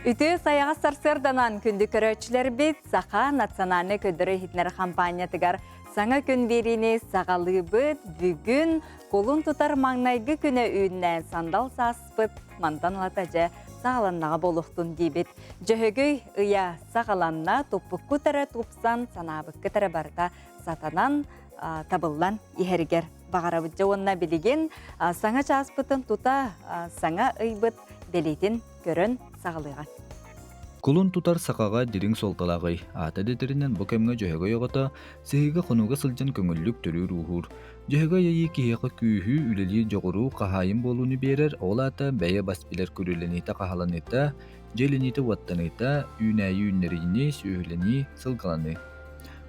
Үті саяға сарсырданан күнді көрөчілер бет Сақа национальны көдірі хитнер компания тігар саңа күн беріне сағалы бұд бүгін қолын тұтар маңнайғы күні үйіннен сандал саспыт мантан латажа сағаланнаға болуқтын дейбет. Жөхөгөй ұя сағаланна топпық күтірі топсан санабық күтірі барда сатанан табыллан ехергер. Бағарабыт жауынна білеген саңа часпытын тута саңа ұйбыт белейтін көрін сағалыған. Кулун тутар сақаға дирин солталағый. Ата детерінен бұл кәмге жөйігі йоғыта, сехигі қонуға сылжан көңіллік түрі рухур. Жөйігі яйы кейеқі күйі үлелі жоғыру қағайын болуыны берер, ол ата бәйі баспилер көріленеті қағаланыта, желенеті ваттаныта, үйнәйі үннеріне сүйілені сылғаланы.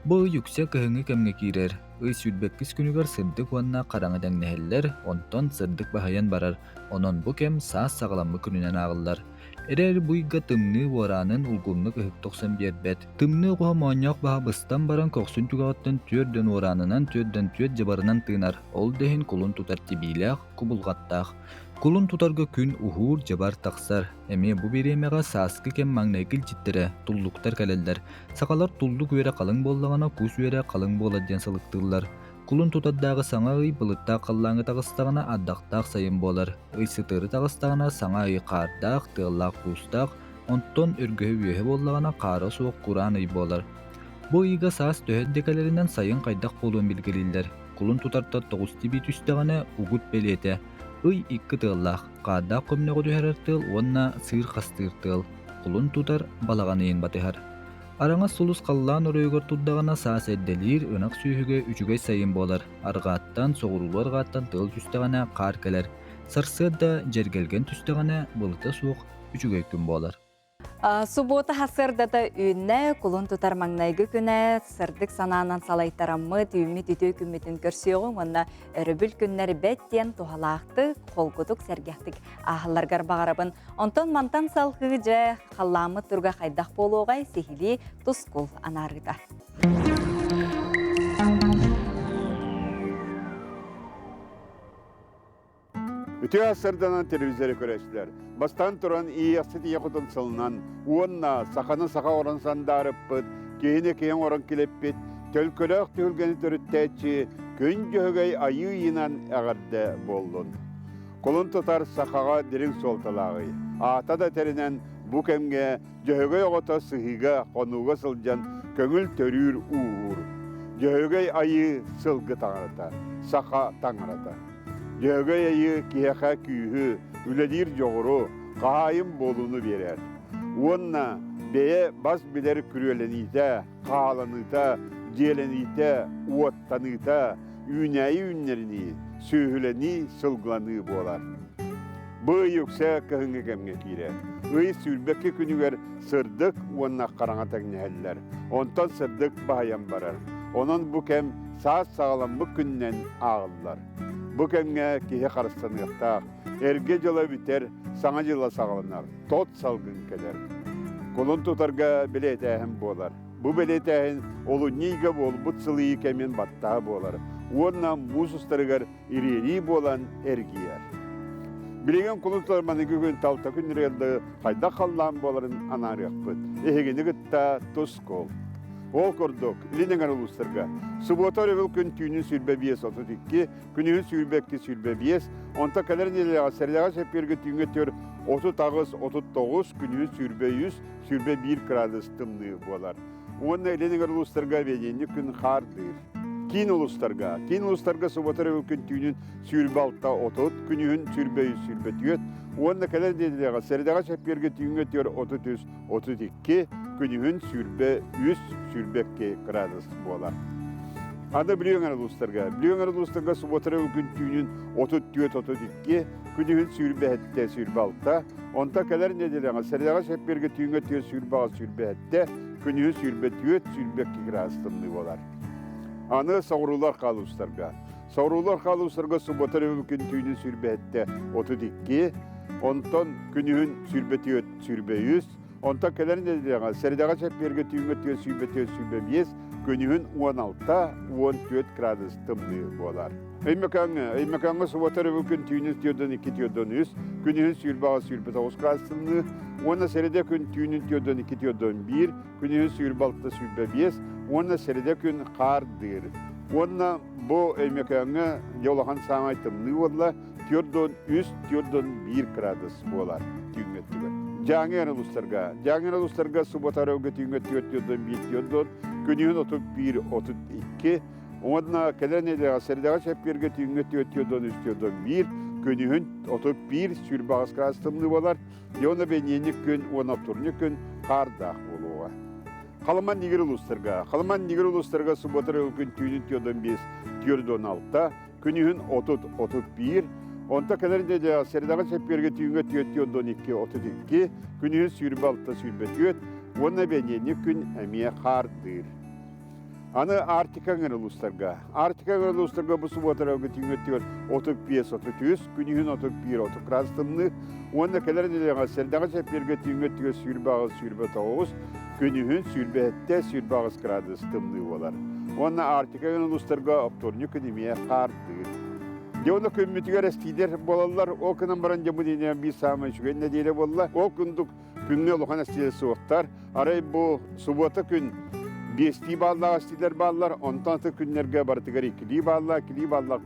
Бұл yüksek көхіңі кәмге кейрер. Үй сүрбеккіз күнігер сырдық ванна қараңыдан нәхеллер, онтон сырдық бағайан барар. Онон бұл кәм саас сағаламы күнінен ағылар. Эрер буйга тымны воранын улгумны кыһык 91 бет. Тымны гоһа моньяк баһа быстан баран коксун тугаттан түрдөн воранынан түрдөн төт жабарынан тынар. Ол дехин кулун тутар тибилах, кубулгаттах. Кулун тутарга күн ухур жабар тақсар. Эме бу беремега сааскы кем маңнайгыл життере, туллуктар калелдер. Сакалар туллук өре калың боллагана кус өре калың боладен салыктырлар. Кулун тутаддағы саңа ый былытта қаллаңы тағыстағына аддақтақ сайын болар. Ый сытыры тағыстағына саңа ый қардақ, тығылақ кустақ, онтон үргөй өйе боллағына қары суық құран ый болар. Бұл ыйға саас төхеддекелерінен сайын қайдақ болуын білгелілдер. Кулун тутарта 9 тиби түстіғіне угут белеті. Ый иккі тығылақ, қардақ көмнеғі түйәріртіл, онна сыр қастыртыл. Кулун тутар балағанайын батығар. Араңа сулус қаллан өрөйгөр tudдағана саас әдделер өнақ сүйігі үчігей сайын болар. Арғаттан, соғырулу арғаттан тыл түстіғана қар келер. Сарсыда жергелген түстіғана бұлыта суық үчігей күн болар. Суббота хасырдата үйінне кулун тутар маңнайгы күні сырдық сананан салайтарамы түйімі түтөй күмметін көрсеуғын, онна өрібіл күннері бәттен тухалақты қолгудық сәргәқтік ағыларғар бағарабын. Онтон мантан салқығы жа қалламы тұрға қайдақ болуғай сехили тұскул анарыда. Үті асырданан телевизоры көрәшілер. Бастан тұран ияқсыт еқұтын сылынан, уонна сақаны сақа орын сандарып бұд, кейіне кейін орын келеп бет, төлкөлөк түйілгені түріттәтші, күн жөғей айы инан ағарды болдың. Қолын тұтар сақаға дирин солталағы. Ата да терінен бұ кәмге жөғей оғыта сығыға қонуға сылжан көңіл төрір уғыр. Жөғей айы сылғы таңырата, сақа таңырата. Жөгі айы кияқа күйі, үлелер жоғыру, қайым болуыны берер. Онна бәе бас білер күреленіте, қаланыта, желеніте, уаттаныта, үйнәйі үннеріні, сөйілені сылғланы болар. Бұл yüksek көхіңі кәмге кейре. Үй сүрбекке күнігер сырдық онна қараңатақ нәхеллер. Онтан сырдық бағайан барар. Onun bu kem saat sağlamı künnen ağıllar. Bu kemge kihe karıstanıqtaq, erge jıla biter, sana jıla sağlanar, tot salgın keder. Kolun tutarga biletəhin bolar. Bu biletəhin olu neyge bol, bu çılıyı kemin battağı bolar. Onunla muz ustarıgar iri bolan ergiyer. Bilegen kolun tutarmanı gün talta gün reyaldı, hayda kallan boların anarıq bıd. Ehegini gıtta tuz kol. Ol korduk, ilinen uluslarga. Subota revil gün tüyünün sürbe biyes 32, günün sürbekki sürbe biyes. Onta kadar neler serdağa seperge tüyünge tör 30 39, günün sürbe 100, sürbe 1 gradus tımlığı bolar. Onunla ilinen uluslarga vedenli gün hardır. Kin uluslarga subota revil gün tüyünün sürbe 6 30, günün sürbe 100, sürbe 4. Onunla kadar neler serdağa seperge tüyünge tör 33, 32, günün sürbe 100, sürbekke gradus bolar. Anda biliyorlar uluslarga subotara gün tüyünün 34-32, günün sürbe hette sürbe 6, onta kadar ne diyorlar? Serdağa seperge tüyünge tüy sürbe hette, günün sürbe 4, sürbekke gradus bolar. Anı savrular kaluslarga. Savrular kaluslarga subotara gün tüyünün sürbe hette 32, ontan günün sürbe 4, sürbe 100, Onta kelerin dediğine seridaga çepberge tüyüngötüye süybe bies, günühün 16-14 gradus tımlı bolar. Eymekanı suvatarı bugün tüyünüz diyordan 2 diyordan 100, günühün sürbağı 9 gradus tımlı, ona seride gün tüyünün diyordan 2 diyordan 1, günühün sürbalıkta süybe bies, ona seride gün kardır. Ona bu eymekanı yolahan samay tımlı bolar, diyordan 100, diyordan 1 gradus bolar tüyüngötüye. Jangan uluslarga subatarı götüğünge diyordan 1 diyordan, günühün 31-32, onunla kelenede seridaga çepberge tüyüngö diyordan 3 diyordan 1, günühün 31 sürbağız kastımlı bolar, yona benyenlik gün, ona turnik gün kardak boluğa. Kalaman nigir uluslarga subatarı gün tüyünün diyordan 5 diyordan 6, günühün 30-31, onta kelenede de seridaga çepberge tüyüngö diyordan 2-32, günühün sürbalta sürbetüyöt, ona benyenlik gün emiye kardır. Anı Arktika uluslarga bu subatarı götüğünge diyor 35-33, günühün 31-30 krastımlı, onda kelerinde seridaga çepberge tüyüngö diyor sürbe 9, günühün sürbette 9 krastımlı bolar. Onda Arktika uluslarga optornik emiye kardır. Yolda kömmütüger estider bolalar, o kınan baran jamı diyene bir sağma şügen ne diyle bolla, o kündük günlü olukan estider soğuktar, arayı bu subata gün besti bağlar, estider bağlar, ondan da günlerge barıtıgar ikili bağlar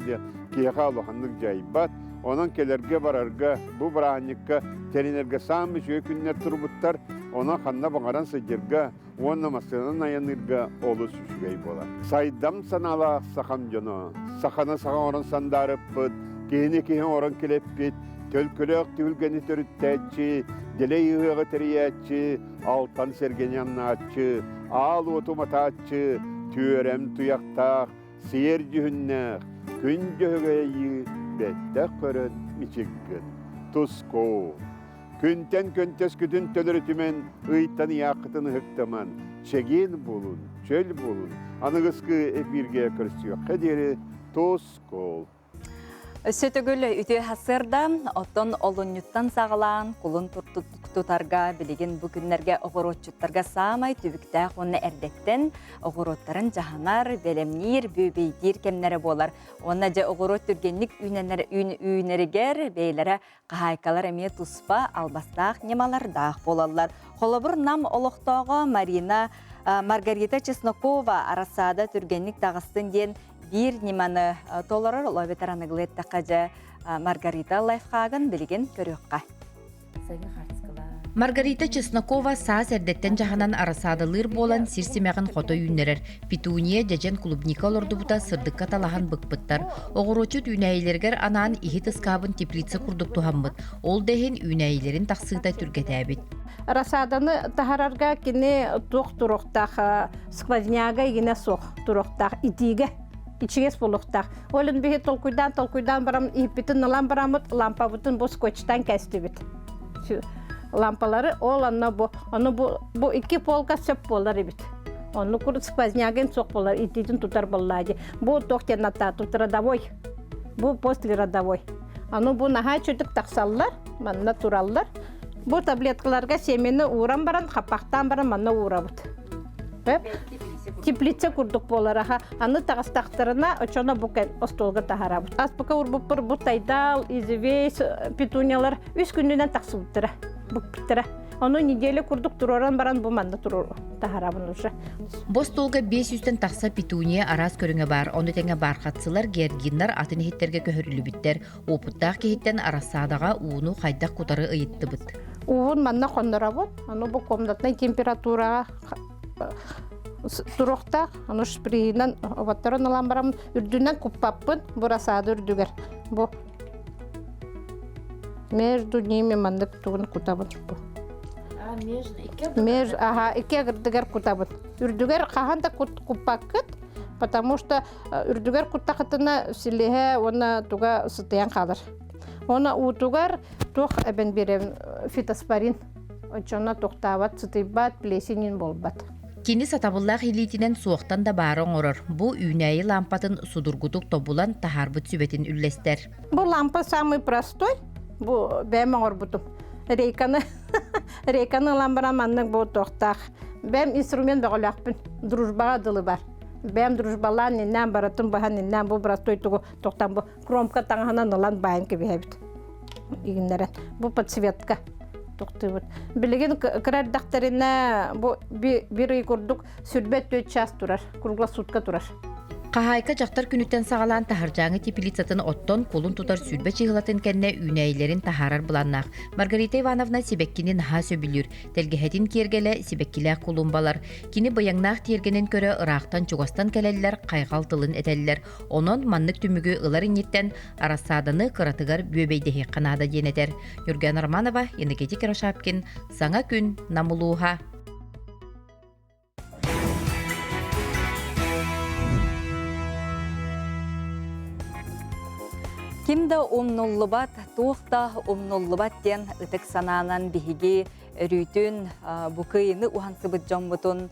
diye kiyaka olukanlık caybat, onun kelerge bararga, bu bırahanlıkka, terinerge sağma şüge günler turbuttar, ona kanna bağaran sıcırga, onun masanın ayanırga olu süşügey bolar. Saydam sanala sakam jono, sakana sağa oran sandarıppıt, kehine oran kileppit, tölkülök tühülgeni törüttәtçi, dile yığığı teriyatçı, altan sergenyannaatçı, ağlı otomatatçı, tüörem tuyaktaq, seyir cühünnäq, gün cühügeyi, bette körön miçiggin, tusko. Künten köntes kütün tölürütümen, ıytan yakıtını hıktaman, çegin bulun, çöl bulun, anıgıskı epirgeye kırısıyor, hederi tusko. Сөтөгөл үтө хасырда оттон олуньюттан сағалан кулун тутарга билигин бу күннерге огоротчуттарга саамай түбүктää онна эрдеттен огороттарын жаханар белемнир бөбейдир кемнере болар. Онна же огорот түргенник үйнеригер бейлere кахайкалар эме туспа албастаах немалардах болалар. Холобур нам олохтоого Маргарита Чеснокова арасада түргенник дагыстын ден bir nimаны толорор оло ветераны глетта кажа Маргарита лайфхаган билген көрөкка. Маргарита Чеснокова саас эрдеттен жаханан арасадылыр болан сирсимягын хото үйнерер. Петуния жажен клубника олордубута сырдыкка талахан быкпыттар. Огорочу үйнәйлергер анаан ихи тыскабын теплица курдук тухаммыт. Ол дехин үйнәйлерин тақсыйта түргетәбит. Арасаданы тахарарга кини тух туруктах, сквозняга игине сох туруктах, итиге. İçiges buluqtaq. Olun bihi tolkuydan baram ihbitin ılan baramıt, lampa bütün bu skoçtan kesti bit. Lampaları olanna bu. Onu bu iki polka söp bolar bit. Onu kuru skvozняген sok bolar, itidin tutar bolladı. Bu tohtenata tutradavoy. Bu postliradavoy. Onu bu naha çocuk taksallar, manna turallar. Bu tabletkalarga semeni uğran baran, kapaktan baran manna uğrabıt. Теплица курдук болараха, аны тагыстактарына очона букен остолга тахарабыт. Аспыка урбуппыр бу тайдал, извесь, петуниялар 3 күнүнөн таксыбыттыра. Букпиттыра. Onu неделе курдук туроран баран бу манда турор тахарабын уже. Бостолга 500-тен такса петуния арас көрүңө бар. Ону теңе баркатсылар гергиннар атын хиттерге көһөрүлүбүттер. Опуттак кехиттен арасадага ууну хайдак кутары ыйыттыбыт. Уун манна кондорабыт. Аны бу комнатный температурага турукта, аны шпринан ваттарын алан барам, үрдүнөн куппаппын, бурасады үрдүгер. Бу между ними мандык тугун кутабын. Ике үрдүгер кутабын. Үрдүгер каханда куппаккыт, потому что үрдүгер куттакытына силеhe оны туга сытыян калыр. Оны утугар тух эбен берем фитоспорин. Очона токтабат, сытыйбат, плесенин болбат. Кини сатабыллах илитинен суоқтан да барын орор. Бу үйнәйі лампатын судургутук тобулан тахарбыт сүбетин үллестер. Бу лампа самый простой. Бу бәмә орбутум. рейканы ылан барам анның бұл тоқтақ. Бәм инструмент бағылақпын, дружбаға дылы бар. Бәм дружбалан неннен баратын баған неннен бұл біраз тойтығы тоқтан бұл кромка таңғанан ылан байын кебе әбіт. Игінлерін. Бұл подсветка тоқты бұд. Білеген кірардақтарына бір үй көрдік сүрбет 4 час тұрар, кругла сутка тұрар. Қахайка жақтар күніттен сағалан тахаржаңы тепилицатын оттон қолын тұтар сүрбе чиғылатын кәнне үйнәйлерін тахарар бұланнақ. Маргарита Ивановна Сибеккини наха сөбілір. Тәлгіхетін кергелі Сибеккилі құлымбалар. Кені баяңнақ тергенін көрі ырақтан чуғастан кәлелілер қайғал тылын әтәлілер. Онын маннық түмігі ыларын еттен арасадыны қыратығар бөбейдегі қанада денетер. Юрген Арманова, Енегетик Рашапкин, Саңа күн, Намулуға. Кимда умнуллубат, туохта умнуллубат тен ытык сананан биһиги рүтүн букыйны ухансыбыт жомбутун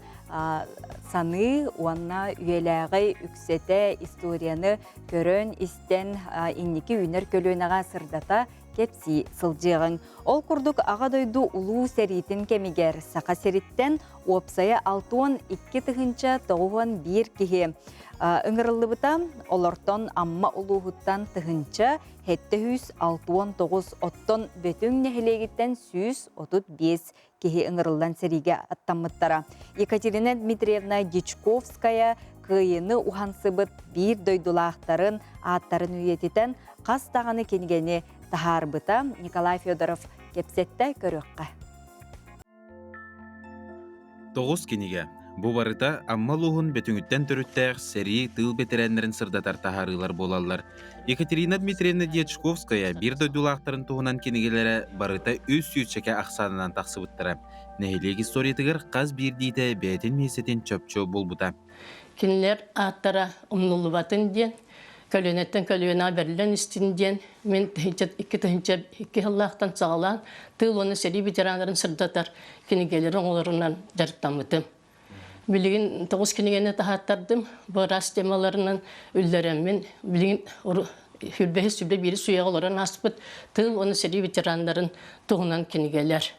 саны уанна үйеләгы үксете историяны көрөн истен инники үнер көлөнага сырдата кепси сылжыгын. Ол курдук ага дойду улуу серитин кемигер сака сериттен опсая 6-2 тыгынча 9-1 кихи. Үңірілібіта олортон амма улуғыттан тыгынча 769 оттон бөтің нәхілегіттен 135 кихи үңірілдан сериге аттамыттара. Екатерина Дмитриевна Дичковская кыйыны ухансыбыт бір дойдулақтарын аттарын үйететен қастағаны кенгені тахарбыта Николай Федоров кепсетті көріққа. 9 кенеге. Бу барыта аммалуғын бөтіңіттен түріттәғ сәрі тыл бетерәнлерін сырдатар тахарылар болалар. Екатерина Дмитриевна Дьячковская бір дойдулақтарын туғынан кенегелері барыта өз сүйетшеке ақсанынан тақсыбыттыра. Нәхелек историятығыр қаз бір дейді бәйтін месетін чөпчө болбыта. Кинлер аттара умнулубатын ден, көлөнеттен көлөна берілен істін ден, мен 2 жыллақтан сағалан тыл оны сәрі ветеранларын сырдатар кенегелерін оларынан жарықтамытым. Билигин 9 кенегені тахаттардым, бұрас темаларынан үлдеріммен, билигин хүрбәхі сүрбе бері суяғы оларын аспыт, тыл оны сәрі ветеранларын туғынан кенегелер.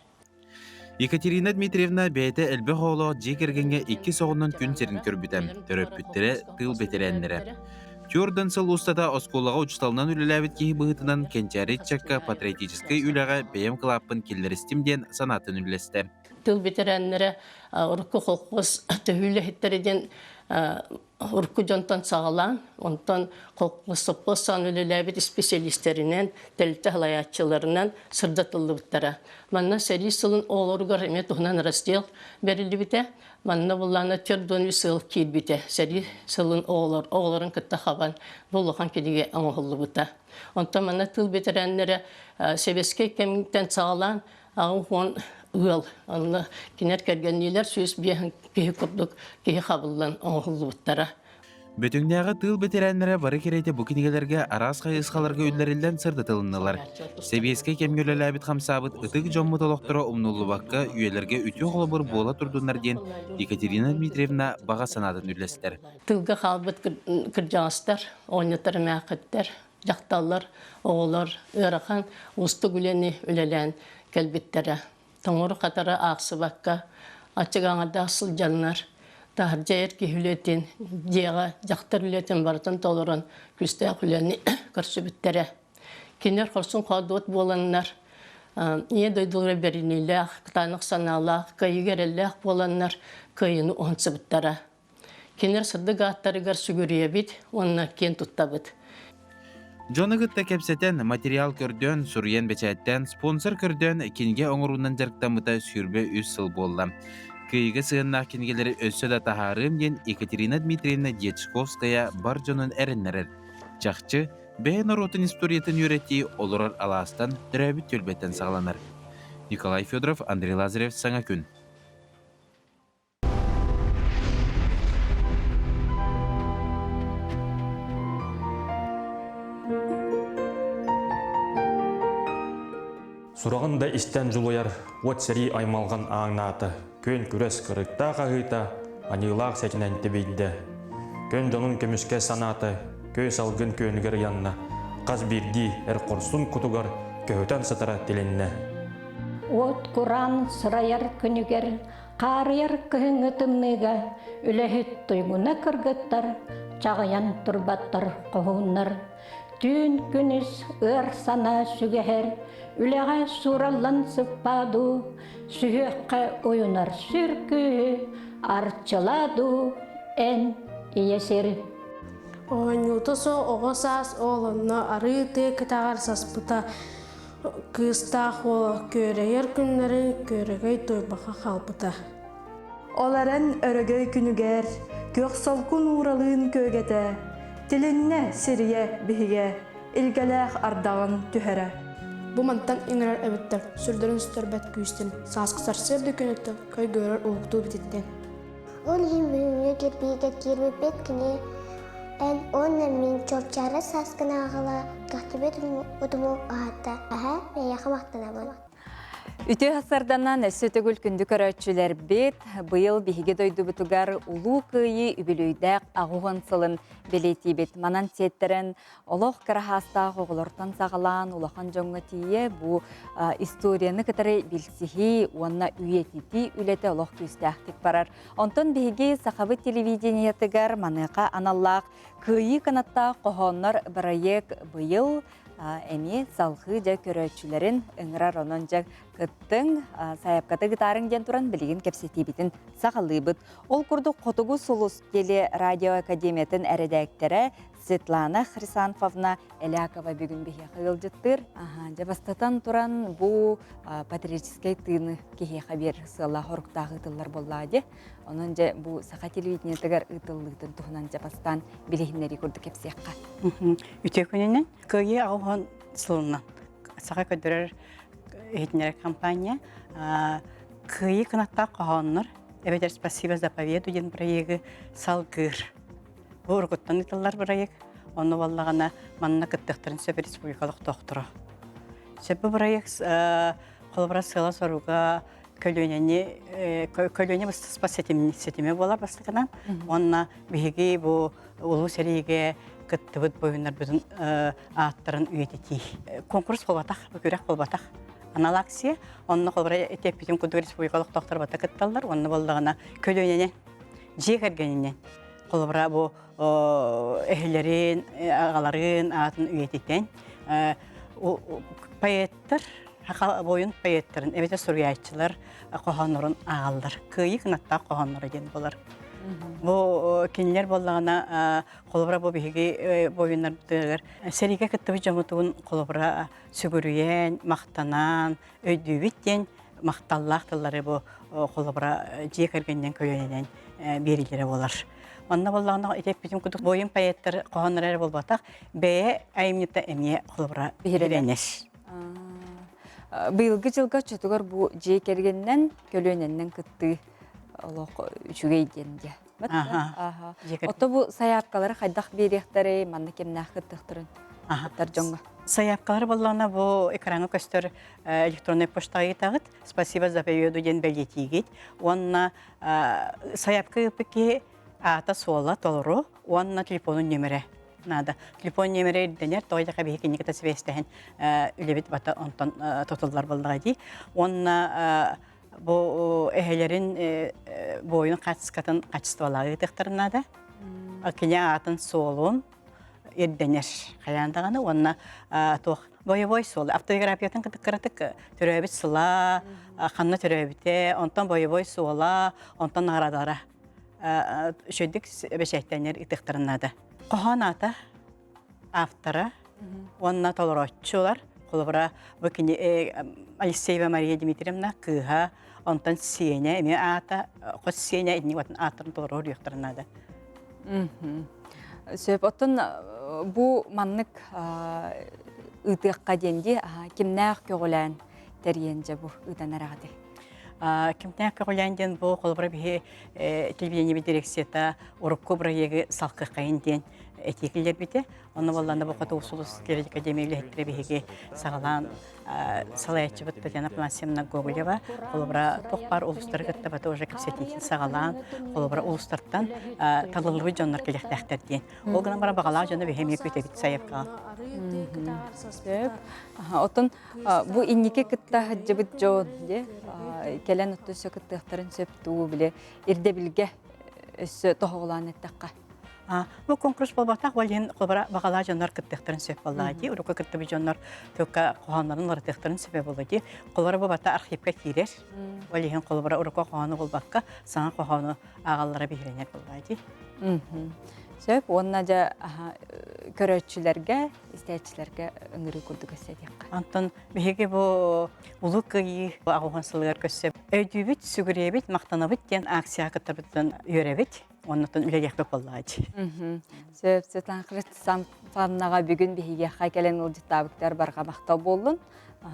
Екатерина Дмитриевна бәйті әлбі қолы жекергенге 2 соғынан күн серін көрбітем, түріп бүттірі тыл бетерәнлері. Тюрдан сыл ұстада осколаға ұчталынан үліләбіт кейі бұғытынан кенчәрі чакка патриотическай үліға бәйім қылаппын келдерістімден санатын үлесті. Тыл ветеранлары урку қолқыз төхілі хеттереден урку жонтан сағалан, онтан қолқыз сопқыз сан үліләбіт специалистерінен, тәлті ғылаятчыларынан сырдатылды бұттара. Манна сәрі сылын оларғар әме тұғынан раздел берілді біте, манна бұлланы түрдон сыл кейд біте. Сәрі сылын оғыларын күтті қабан болуған кедеге аңғылды бұта. Онтан манна тыл ветеранлары себеске кеміктен сағалан, ағын ұғыл. Анна кенер кәргеннелер сөз бейін кейі күрдік, кейі қабылдан оңғылды бұттара. Бөтіңнәғы тыл бетерәнлері бары керейте бүкінегелерге арас қайысқаларға үлдерілден сырдатылынылар. Себеске кемгелі әбіт қамсабыт ұтық жоммы толықтыры ұмнулы баққа үйелерге үті қолыбыр бола тұрдыңдар ден Екатерина Дмитриевна баға санатын үлестер. Тылға қалбыт кіржаңыстар, ойнатар мәқіттер, жақталар, оғылар, ұрақан, ұсты күлені үлелән кәлбеттері. Тоңыр қатары ақсы баққа, ачығаңада асыл жанлар, тағыр жайыр кейілетін, жеға жақтар үлетін бартын толырын күсті күлені көрсі біттері. Кенер құрсын қадуат боланлар, не дойдылары берінелі, қытанық саналы, кайығерелі боланлар, кайыны оңсы біттері. Кенер сырды ғаттарығар сүгірие бит, онына кен тұтта бит. Жонығытта кәпсетен материал көрден, сүрген бәчәттен, спонсор көрден, кенге оңырунан жарықтамыта сүрбе үз сыл болла. Күйігі сығыннақ кенгелері өссі да тахарым ден Екатерина Дмитриевна Дьячковская бар жонын әріннерер. Чақчы, бәйін оротын историятын үйретті олырар аластан түрәбіт төлбеттен сағаланар. Николай Федоров, Андрей Лазарев, Саңа күн. Сурағында істен жылуяр, от сәрі аймалған аңнаты, көн күрес қырықта қағыта, анилақ сәтінен тебейді. Көн жонын көміске санаты, көй салғын көнгер янна, қаз бірді әр құрсын күтігар көйтен сатыра теленне. От Куран сыраяр күнігер, қарыяр күйіңі тымныға, үләхет тойгуна кыргыттар, чағаян турбаттар қоғыннар. Түн күніс ыр сана сүгәһәр, үләғә сураллан сыппаду, сүйекқә ойынар сүркі, арчыладу, ән иесер. Оғанютысы оғысас олынна арыты кітағар саспыта кыстақ ол көрегер күнлерін көрегей тойбаға қалпыта. Оларын өрөгөй күнүгер, көк солкун уралыын көгете, тилинне сирие биһиге, илгелех ардағын түһәрә. Бұ мантан еңірер әбіттер, сүрдерін сүрбәт күйістен, сасқысар серді көнетті, көй көрер оғықту бітеттен. Он еміңе кербейге кербепет кіне, ән онна мен чорчары сасқын ағыла, қақтыбет ұтымы ағатта. Аға, мен яқы мақтанамын. Үтө хасарданан өссөтөгүл күндү көрөчүлер бет, быйыл биһиге дойду бутугар улуу кыйы үбүлүйдәк агуган сылын белети бет. Манан сеттерен олох карахастаа оголортан сагалаан улахан жоңго тие бу историяны кытары билсихи, уанна үйетити үлете олох күстәхтик барар. Онтон биһиге сахабы телевидениятыгар маныка аналлаак кыйы канатта кохоннор проект быйыл эми салхы жа көрөчүлөрүн ыңырар онон жа кыттың саяпкаты гитарын ден туран билигин кепсетибитин сагалыбыт. Ол курду Котугу Сулус теле радио академиятын эредектере Светлана Хрисанфовна Элякова бүгүн бихе кылжыттыр. Жабастатан туран бу патриотический тыны кихе хабер сыла хоруктагы тыллар боллади. Онон же бу саха телевидениятыгар ытыллыктын тухунан жабастан билигинери курду кепсекка. Үтө күнүнөн кыйы аган сылынан саха көдөрөр этнер компания кыйы канатта каханнар. Эбетер спасибо за победу ден проекты салгыр. Бу ургуттан италлар проект. Оны валлагана манна кыттыктарын сөп республикалык доктора. Сөп проект коллаборацияга соруга көлөнө спасетиме болар бастыкынан. Онна биги бу улуу сериге кыттыбыт боюндар бүтүн аттарын үйетити. Конкурс болбатак, көрөк болбатак. Аналаксия, онна колбора этепитин кудур республикалык доктор бата кытталлар, онна болдагана көлөнө жегергенинен. Колбора бу эхлерин, агаларын атын үйетитен. Поэттер боюн поэтттерин, эбете сурьячылар, кохонорун агалдар. Кыйы кынатта кохонору ден болар. Бу кинилер боллагана колбора бу биги боюннардыр. Сериге кыттыбы жамутуун колбора сүгүрүен, мактанан, өйдүбүттен макталлактылары бу колбора жекергенден көлөнен берилери болар. Онна боллагана этеп бүтүн кудук боюн поэттер кохонору болбатак, бе айымнета эмие колбора беренеш. Быйылгы жылга чотугар бу жекергенден көлөненен кытты олох үчүгейденде. Ото бу саяпкалары хайдах берехтери, манна кемнах кыттыктырын. Жоңго. Саяпкалары боллана бу экраны көстөр электронный почтага тагыт. Спасибо за победу ден белетигит. Онна саяпка пеки ата сола толору, онна телефонун номери. Надо. Телефон номери денер тойда кабеки никата свестен үлебит бата онтон тотоллар болдагы. Онна бу эхелерин боюн качыскатын качысталары тектарнада. Акиня атын солун эрденер каяндаганы онна тох боевой сол автографиятын кытыккырытык төрөбүт сыла ханна төрөбүте онтон боевой сола онтон арадара шөдүк бешеттенер тектарнада. Коханата автора онна толорочулар колбора букини Алексеева Мария Дмитриевна кыха онтон сеня эми ата кос сеня идни ватын атын толорор юктарнада. Сөп оттон бу маннык ытыкка денди кимнах көгөлөн теренже бу ыданарагы. Кимнах көгөлөнден бу колбора бихи телевидение дирекцияда урукку проекты салкы кайын ден этикилер бите. Оны болланда бу кото усулус келек академиялы хеттире биһиги сагалан салаячы бит Татьяна Панасьевна Гоголева. Холобра тохпар улустар гытта тоже кепсетики сагалан. Холобра улустартан талылыбы жоннор келектектер ден. Ол гана бара багала жона бихемия күтебит саяпка. Отон бу иннике кытта хаджыбыт жон де келен оттусу кыттыктарын сөптүү биле ирде билге өссө тохоглан эттакка. Бу конкурс болбатак бален кобара багала жоннор кыттыктарын сөп боллади. Урука кытты би жоннор төкка коханнарын лартыктарын сөп боллади. Колбара болбата архивка кирер. Бален колбара урука коханы болбакка саңа коханы агаллары бихренер боллади. Сөп онна жа көрөчүлөргө, истечилерге ыңыры курдук эсетекка. Антон биһиге бу улуккы агугансылыгар көссөп өйдүбүт сүгүребит мактанабыт ден акция кытырбыттан үйрөбит. Оннотон үлелехбек боллаач. Сөп Светлана Самфановнага бүгүн биһиге хайкелен улжытабыктар барга мактоо болдун.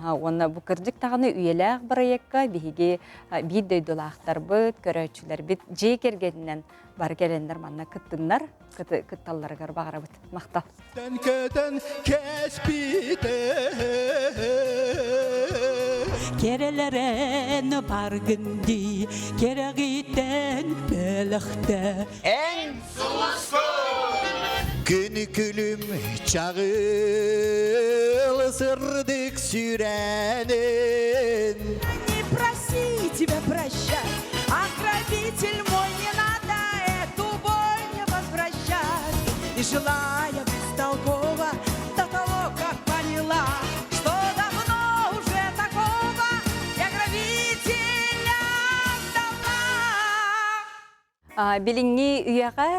Онна бу кырдык таганы үйелек проектка биһиге бир дөйдөлактар быт, көрөчүлөр бит же кергеннен бар келендер манна кыттыннар, кытталларга багарабыт. Мактал. Көтөн кеспите керелерен баргынди керегитен белахте en sulusko günü külüm çağıl sırdık sürenin не проси тебя прощать ограбитель мой не надо эту боль не возвращать и желая бестолково до того как поняла что давно уже такого я грабителя сдала. Билиңни үйәгә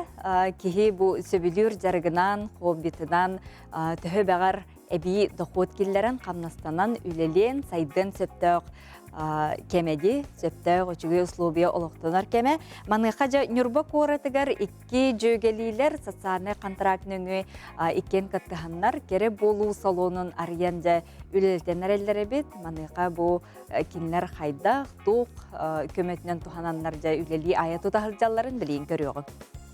киһи бу сөбүлүр жаргынан, хоббитынан төһө багар эби дохот киллерен камнастанан үлелен сайдын сөптөк кемеди сөптөк очугу условия олоктонар кеме маныхажа нюрба коратыгар икки жөгелилер социальный контрактны иккен каттыханнар кере болуу салонун арыянжа үлелтенер эллери бит маныха бу кинлер хайда тук көмөтүнөн тухананнар жа үлели аяту тахылжалларын билин көрөгөн.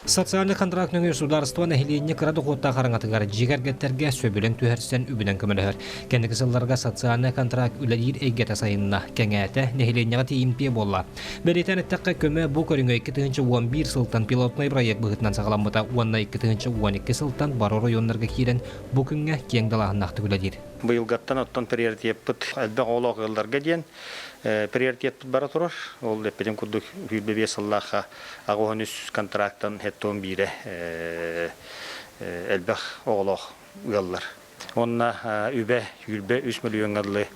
Социальный контрактның государство население кырады хотта караңатыгар жигергеттерге сөбүлен түһәрсен үбүнен көмөлөр. Кендики сылларга социальный контракт үлелир эйгете сайынна кеңәте населениега тиимпе болла. Беретен тәккә көмө бу көрүнгө 2011 сылтан пилотный проект быгытнан сагаламыта 2012 сылтан Баро районнарга кирен бу күнгә кең далаһыннакты үлелир. Быйылгаттан оттон приоритет әлбә олоғыларга ден приоритет бара турар. Ол эпидем курдук хүлбебе сыллаха агонус контракттан хеттон бире әлбә олоғ ыллар. Онна үбе хүлбе 3 миллион ыллы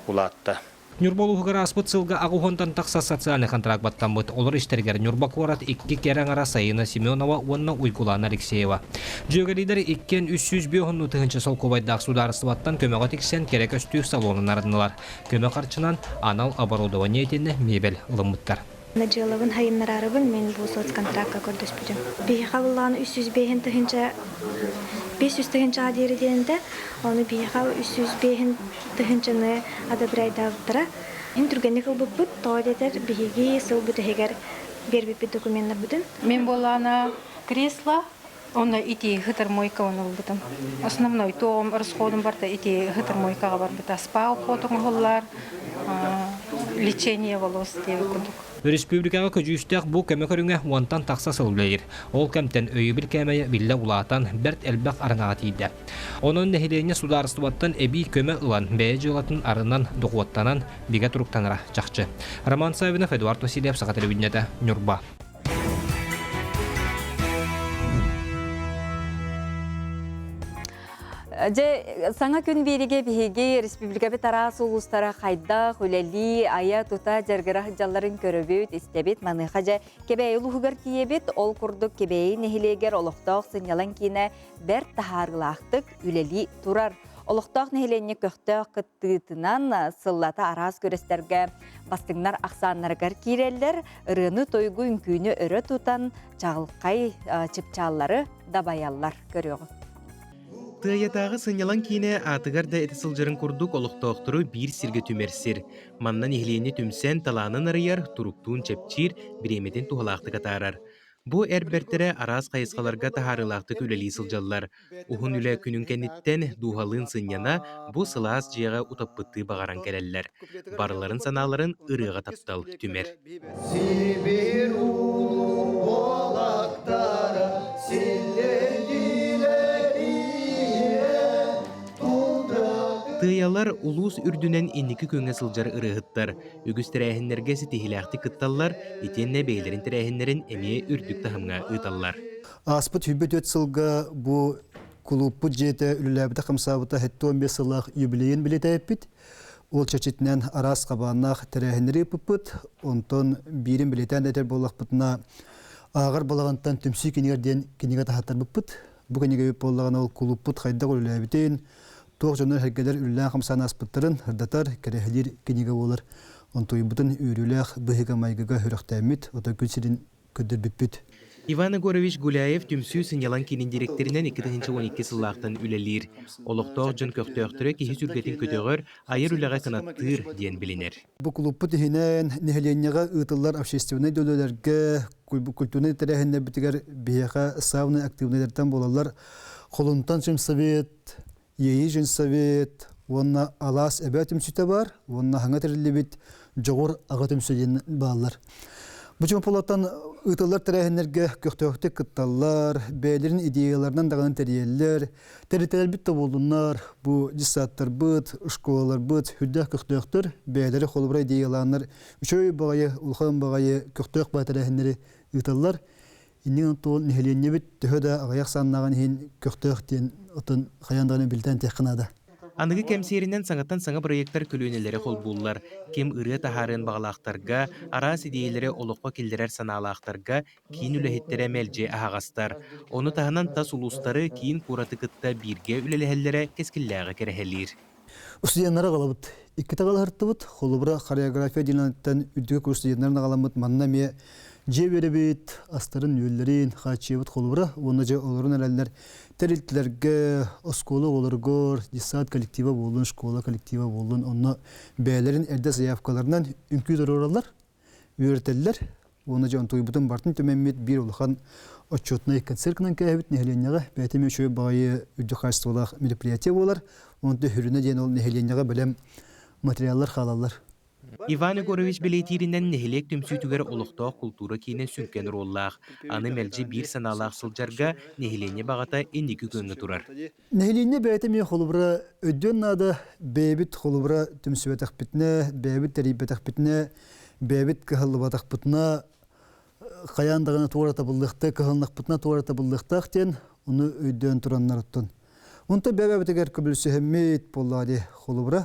улатта. Нюрболугар аспыт сылга агухонтан такса социальный контракт баттамбыт. Олар иштергер Нюрбакорат 2 кераңара Сайына Семенова, онна Уйкулана Алексеева. Жөгелидер 200 бүйхонну тыгынчы солковайдақ сударыстыбаттан көмөға тексен керек өстүү салонын ардынылар. Көмө қарчынан анал оборудование етені мебель ылымыттар. Наджеловын хайыннарарыбын мен бұл соцконтрактка көрдөс бүдім. Бейі қабылланы 300 бейін тыгынча 500 тыгынча адері денінде, оны бейі қабы 300 бейін тыгынчаны адабырайдағыдыра. Мен түргенді қыл бұд, тоғадетер бейіге сыл бұд егер бербепі документтар бүдін. Мен болана кресло, оны ити хытыр мойка оны бұдым. Основной тоғым расходым барда ити хытыр мойкаға бар бұд. Спа уходың ғылар, лечение волос дейі күндік. Республикага көжүстәк бу көмө көрүнгө уантан такса сылбылайыр. Ол кемтен өйүбил кемeye билле улаатан берт элбак арынаға тиийди. Онун нехилене сударыстыбаттан эби көмө ылан бээ жылатын арынан докуаттанан биге туруктанара чакчы. Роман Савинов, Эдуард Васильев, Саха телевидениеде, Нюрба. Саңа күн береге биһиги республика тарас улустара хайда хүлели ая тута жергара жалларын көрөбөт истебит маныха же кебей улугар тиебит ол курдук кебей нехилегер олохтоох сынялан кине бер тахарылактык үлели турар. Олохтоох нехиленне көктөөх кыттыытынан сыллата арас көрестерге бастыңнар аксааннаргар киреллер ырыны тойгу үңкүүнү өрө тутан чагылкай чыпчааллары дабаяллар көрөгө. Тыйятағы сынялан кейіне атығарда әті сылжырын күрдік олықтауқтыру бір сірге түмерсір. Маннан ехлейіне түмсен таланын арыяр, тұруктуын чепчир, біремеден туғалақты қатарар. Бу эрбертере арас кайыскаларга тахарылаактык үлели сылжаллар. Ухун үле күнүн кенниттен дуухалын сыньяна бу сылаас жыяга утаппытты багаран келеллер. Барыларын санааларын ырыга таптал түмер. Сибир улу болактары Тыялар улус үрдүнен инники көңе сылжар ырыгыттар. Үгүс тирәһиннерге ситихиләхти кытталлар, итенне бейлерин тирәһиннерин эмие үрдүк тахымга ыйталлар. Аспыт хүбет өт сылга бу клубпут жете үлеләбіті қымсабыта хетті 15 сылақ юбилейін білеті әппіт. Ол чачетінен арас қабанақ тірәхінері пыппыт, онтон бирин білетен әтер болақ бұтына ағыр болағантан түмсі кенегерден кенеге тахаттар бұппыт. Бұ кенеге өп болағын ол клубпут қайдақ үлеләбітен, тоқ жонар әргелер үлілән қымсан аспыттарын ұрдатар кәрәхілер кенеге олар. Онтой бұтын үйріләқ бұхиға майгыға хүріқтәміт, ота күлсерін көдір бүппіт. Иван Егорович Гуляев түмсүү сынялан кинин директоринен 2012 сыллаақтан үлелер. Олықтоқ жын көқтөқтірі кихи сүргетін көтөғір айыр үліға қанаттыр дейін білінер. Бұл клубпы тихинен нехеленеға ұтылар общественный дөлелерге, культурный тәрәхінне бітігер бейеға сауны активнелерден болалар. Қолынтан жын совет, ейі жын совет, онна алас әбә түмсүйті бар, онна хаңа тәрілі бит жоғыр аға түмсүйден бағалар. Бұчын полаттан ұтылар тәрәхінерге көқтөқтік кытталар, бәйлерін идеяларынан дағанын тәрелер, тәрітәл бітті болдыңар, бұ дисаттар бұд, ұшқолар бұд, хүддәк көқтөқтір, бәйлері қолыбыра идеяланыр, үшөй бағайы, ұлқан бағайы көқтөқ ба тәрәхінері ұтылар. Иннен тұл нехелене біт, түхі ағаяқ саннаған ең көқтөқтен ұтын қаяндағаны білден тәқінады. Анығы кәмсерінен саңаттан саңа проекттар көлөнелері қол болулар. Кем ұры тахарын бағалақтарға, арас идеялері олықпа келдерер саналақтарға кейін үләхеттері мәлже ағастар. Оны тағынан тас ұлыстары кейін қураты қытта бірге үлеләхелері кескілләғы керехелер. Студенттары қалабыд. Иккіті қалағырттыбыд, қолыбыра хореография динанеттен үдігі көр студенттарын қаламыд. Манна ме же беребет, астарын өллерін, қачебет қолыбыра. Оны же оларын әләлілер тәрілтілерге, осколы оларғыр, дисат коллектива болын, школа коллектива болын. Оны бәлерін әрді заявкаларынан үмкүйдер оралар, үйертелілер. Оны же онтойы бұтын бартын төменмет бір олыған отчетный концертінен кәйбіт нехеленеға бәтіме шөй бағайы үдді қайсытылақ мероприятия болар. Онды хүріне ден ол нехеленеға білем материаллар қалалар. Иван Егорович билетиринен нехелек түмсүйтүгер олықтоқ культура кейінен сүнкен роллақ. Аны мәлжі бір саналақ сылжарға нехелене бағата ендікі көнгі тұрар. Нехелене бәтіме қолыбыра өдден нады бәйбіт қолыбыра түмсүветақ бітіне, бәйбіт тәрейбетақ бітіне, бәйбіт кығылыбатақ бітіне, қаяндағына туарата бұлдықты, кығылнақ бітіне туарата бұлдықтақ тен, оны өдден тұраннар ұттын. Онта бәйбітігер көбілісі хәммет болады қолыбыра,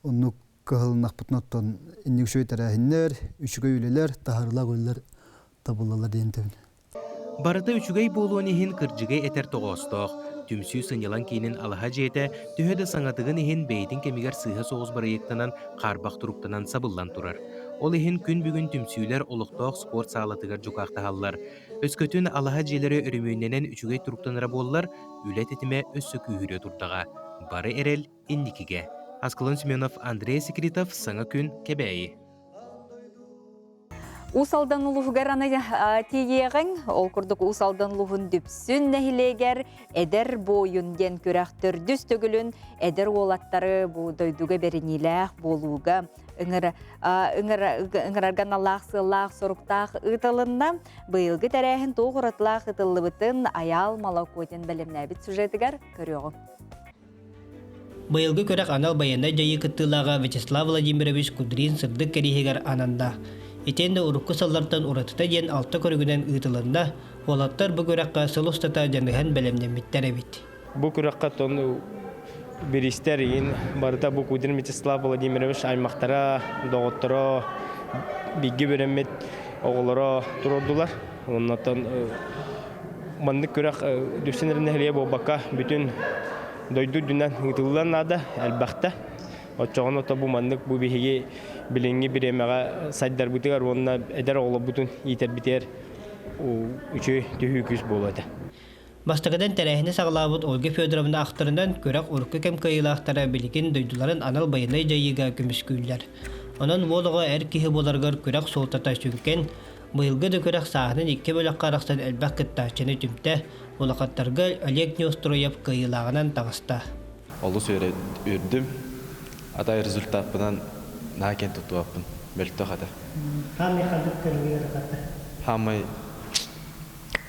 оны кығылнақ бұтынаттан иннік шөй тәрәхінлер, үшігі үйлелер, тахарлақ үйлер табылалар дейін тәуін. Барыта үшігей болуын ехін кырджығай әтер тоғыстық. Түмсүй сынялан кейінен алаға жете, түйеді саңатығын ехін бәйдің кемігер сыға соғыз барайықтанан, қарбақ тұруқтанан сабылдан тұрар. Ол ехін күн бүгін түмсүйлер олықтоқ спорт сағалатығар жүқақтағалар. Өскөтін алаға желері өрімейненен үшігей тұруқтаныра болылар, үлет етіме өссі күйірі тұрдаға. Бары әрел инникіге. Аскалон Семенов, Андрей Секретов, Саңа күн, Кебәйі. Усалдан улуғараны тиегін, ол күрдік усалдан улуғын дүпсін нәхілегер, әдір бойын ден көрәқтір дүс төгілін, әдір олаттары дойдуға берінеләқ болуға, үңірарған Аллах сыллақ сұрықтақ ұтылында, бұйылғы тәрәхін тоғыратлақ ұтылы бұтын аял малакотен бәлемнәбіт сюжетігер көріғым. Быйылгы көрәк анал баянда жайы кыттылаға Вячеслав Владимирович Кудрин сырдык кәрихегер ананда. Етенде урукку саллартан уратыта ден алты көрігінен ұйтылында, олаттар бұ көрәкқа сыл ұстата жаныған бәлемдеметтер әбет. Бұ көрәкқа тоны берістер ең барыта бұ Кудрин Вячеслав Владимирович аймақтара, доғыттыра, бигі беремет оғылыра тұрордылар. Оннаттан мандық көрәк дүпсенерін әлия болбаққа бүтін дойду дүнен ұйтылдан ада әлбақта. Отчоғын ота бұ мандық бұ бейге біліңгі біремеға сайдар бұтығар, онына әдер оғылы бұтын етер бітер үші түйі күз болады. Бастығыдан тәрәхіне сағылабыд Ольга Федоровна ақтарынан көрәк ұрқы кәм кайылы ақтара білген дойдуларын анал байынай жайыға көміс күйлер. Онын олыға әр кеге боларғар көрәк солтата сүнкен, Быйылгы да көрәк сағынан 2 бөлек қарақсан әлбәк кіттачыны түмті, олақаттарға Олег Неустроев кыйылағынан тағыста. Олыс үрдім, атай результатпынан накен тұтуаппын, бөлті қада. Хамай қадып көргейі рақатты? Хамай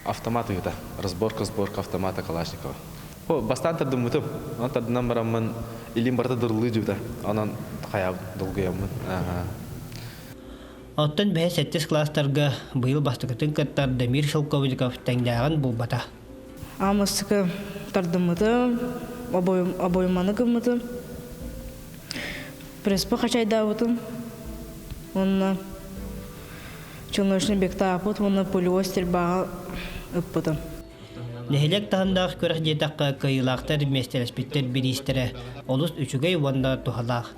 автоматы ғыта, разборка автомата Калашникова. Бастан тұрдым мұтым, он тадынан барамын, илим барда дұрлы жүбді, онан қаяв дұлғыямын. Оттан бәе 7 класстарға бұйыл бастықытын каттар Дамир Шелковников тәңдәғын бұл бата. Амыстықы тардымыды, обойманы кымыды, преспі қачайда бұтым, онына чылнышын бекта апыт, онына полиостер баға ұппыдым. Нәхелек тағындағы көріқ жетаққа кайылақтар местереспеттер берістері, олыс үчігей ванда тухалақ.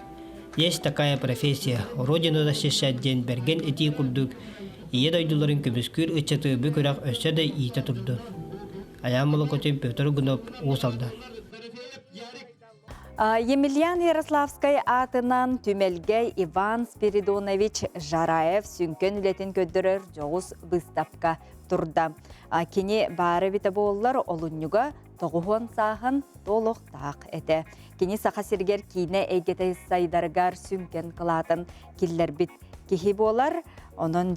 Есть такая профессия, родину защищать ден берген эти курдук, ие дойдуларын көміскүр үтчеті бү көріқ өссе де иеті тұрды. Аямылы көтен Петр Гунов ұсалды. Емельян Ярославскай атынан түмелгей Иван Спиридонович Жараев сүнкен үлетін көддірір жоғыз выставка тұрда. Кені бары біті болылар олыннюға тоғуын сағын толық тақ әті. Кені сақа сергер кейіне әйгеті сайдарғар сүнкен қылатын келлер біт кехи болар. Onun